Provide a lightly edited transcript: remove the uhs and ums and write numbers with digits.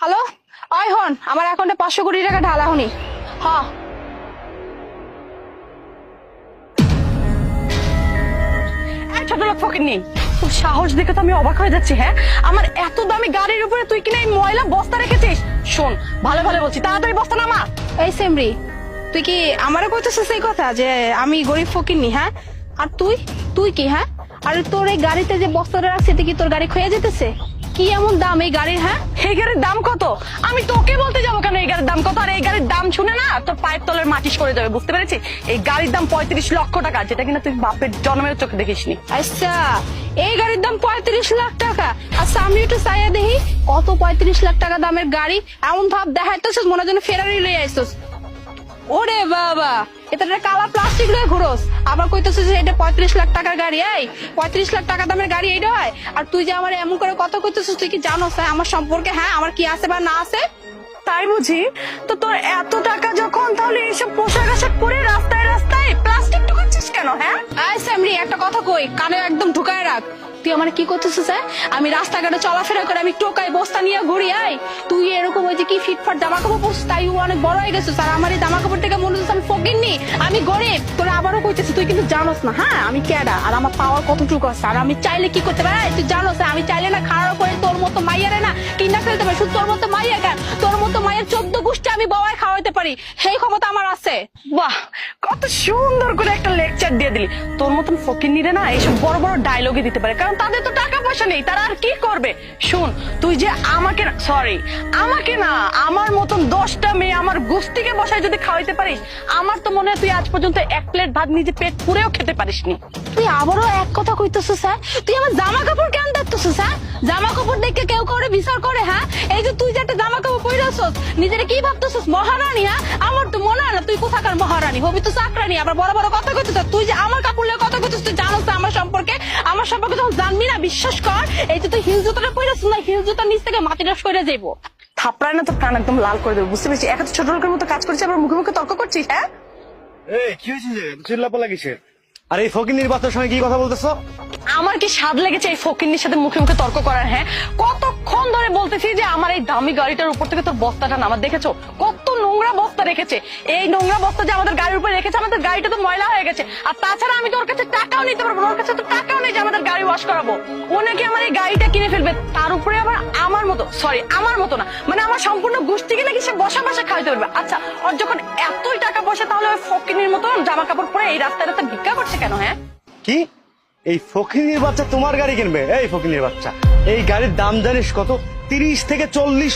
Hello, আয় হন আমার অ্যাকাউন্টে 500 কোটি টাকা ঢালা হনি। হ্যাঁ ছোট লোক ফকিন্নি, তোর সাহস দেখে তো আমি অবাক হয়ে যাচ্ছি। হ্যাঁ, আমার এত দামি গাড়ির উপরে তুই কিনা এই ময়লা বস্তা রেখেছিস। শোন, ভালো ভালো বলছি, তাড়াতাড়ি বস্তা নামা। এই সেমরি, তুই কি আমারে কইতেছিস এই কথা যে আমি গরিব ফকিন্নি? হ্যাঁ, আর তুই তুই কি? হ্যাঁ, আর তোর এই গাড়িতে যে বস্তাটা রাখছে কি তোর গাড়ি ক্ষয়ে যেতেছে? কি এমন দাম এই গাড়ির? হ্যাঁ, এই গাড়ির দাম কত? আমি তোকে বলতে যাবো কেন এই গাড়ির দাম কত? আর এই গাড়ির দাম শুনে না তোর পায়ের তলের মাটি সরে যাবে, বুঝতে পেরেছি? এই গাড়ির দাম 35 লক্ষ টাকা, যেটা কিনা তুই বাপের জন্মের চোখে দেখিসনি। আচ্ছা, এই গাড়ির দাম 35 লাখ টাকা? আচ্ছা, আমি একটু চাইয়া দেখি কত 35 লাখ টাকা দামের গাড়ি। এমন ভাব দেখাইতেছিস মনে হয় যেন ফেরারি লই আইছিস। ওরে বাবা, এটা একটা কালা প্লাস্টিক লয়ে ঘুরোস, আবার কইতেছিস যে এটা 35 লাখ টাকার গাড়ি। এই 35 লাখ টাকা দামের গাড়ি এইটা হয়? আর তুই যে আমার এমন করে কথা কইতেছিস, তুই কি জানোস আমার সম্পর্কে? হ্যাঁ, আমার কি আছে বা না আছে? তাই বুঝি? তো তোর এত টাকা যখন, তাহলে এইসব পোশাক আশাক পরে রাস্তায় রাস্তায় প্লাস্টিক ঢুকাচ্ছিস কেন? হ্যাঁ, আই স্যামরি, একটা কথা কই, কানে একদম ঢুকায় রাখ। তুই আমার কি করতেছিস? আমি রাস্তাঘাটে চলাফেরা করে আমি টোকাই বস্তা নিয়ে ঘুরি। আই তুই এরকম ওই যে কি ফিটফাট জামা কাপড় পরছিস, তাই অনেক বড় হয়ে গেছিস। আর আমার এই জামা কাপড় থেকে মনে হচ্ছে আমি ফকিন্নি, আমি গরিব। তোরা আবারও কইতেছিস, তুই কিন্তু জানোস না হ্যাঁ আমি কেডা আর আমার পাওয়ার কতটুকু আছে, আর আমি চাইলে কি করতে পারি। তুই জানোস আমি চাইলে না খারাপ করে তোর মতো মাইয়ারে না কিনা ফেলতে পারি। শুধু তোর মতো মাইয়া কেন, তোর মতো মায়ের 14 গোষ্ঠী আমি বাবায় খাওয়াইতে পারি, সেই ক্ষমতা আমার আছে। বাহ, কত সুন্দর করে একটা লেকচার দিয়ে দিলি। তোর মতন ফকিন্নিরে না এইসব বড় বড় ডায়লগে দিতে পারে, কারণ তাদের তো টাকা পয়সা নেই, তারা আর কি করবে। শুন, তুই যে আমাকে না, সরি আমাকে না, আমার মতন 10টা মেয়ে আমার গোষ্ঠীকে বসায় যদি খাওয়াইতে পারিস, আমার তো মনে হয় তুই আজ পর্যন্ত 1 প্লেট ভাত নিজে পেট পুরেও খেতে পারিসনি। তুই আবারও এক কথা কইতেছিস? হ্যাঁ, তুই আমার জামা কাপড় কেন দেখতেছিস? হ্যাঁ, জামা কাপড় দেখে কেউ করে বিচার করে? হ্যাঁ, এই যে তুই যে একটা জামা কাপড় পইরাছস, নিজের কি ভাবতেছিস মহারানী? হ্যাঁ, আমার তো মনে হয় না তুই কোথাকার মহারানী, হবি তো চাকরানি। আবার বড় বড় কথা কইতেছিস। তুই যে আমার কাপড় নিয়ে কথা কইতেছিস, তুই জানোস আমার সম্পর্কে? আমার সম্পর্কে যখন জানবি না, বিশ্বাস কর, এই যে তুই হিল জুতাটা পইরাছিস না, হিল জুতার নিচ থেকে মাটিটা সরে যাইবো। থাপড়ায় না তো কান একদম লাল করে দেবো, বুঝতে পেরেছি? এখন ছোট লোকের মতো কাজ করছিস, আবার মুখে মুখে তর্ক করছিস। হ্যাঁ, এই কি হয়েছে যে চিল্লাপাল্লা কিসের? আর এই ফকিন্নির বাচ্চার সঙ্গে কি কথা বলতেছো? আমার কি স্বাদ লেগেছে এই ফকিন্নির সাথে মুখে মুখে তর্ক করার? হ্যাঁ, কতক্ষণ ধরে বলতেছি যে আমার এই দামি গাড়িটার উপর থেকে তোর বস্তাটা নামা। দেখেছো কত নোংরা বস্তা রেখেছে? এই নোংরা বস্তা যে আমাদের গাড়ির উপরে রেখেছে, আমাদের গাড়িটা তো ময়লা হয়ে গেছে। আর তাছাড়া আমি তো ওর কাছে টাকাও নিতে পারবো না, ওর কাছে তো টাকাও নেই যে আমাদের গাড়ি ওয়াশ করাবো। ও নাকি আমার এই গাড়িটা কিনে ফেলবে, তার উপরে আবার আমার মতো, সরি আমার মতো না, মানে আমার সম্পূর্ণ গোষ্ঠীকে নাকি সে বসা বসা খাওয়াতে পারবে। আচ্ছা, ওর যখন এতই টাকা পয়সা, তাহলে ওই ফকিন্নির মতো জামা কাপড় পরে এই রাস্তায় রাস্তায় ভিক্ষা করছে কেন? হ্যাঁ, কি এই ফকিন্নির বাচ্চা তোমার গাড়ি কিনবে? এই ফকিন্নির বাচ্চা, এই গাড়ির দাম জানিস কত? 30 থেকে 40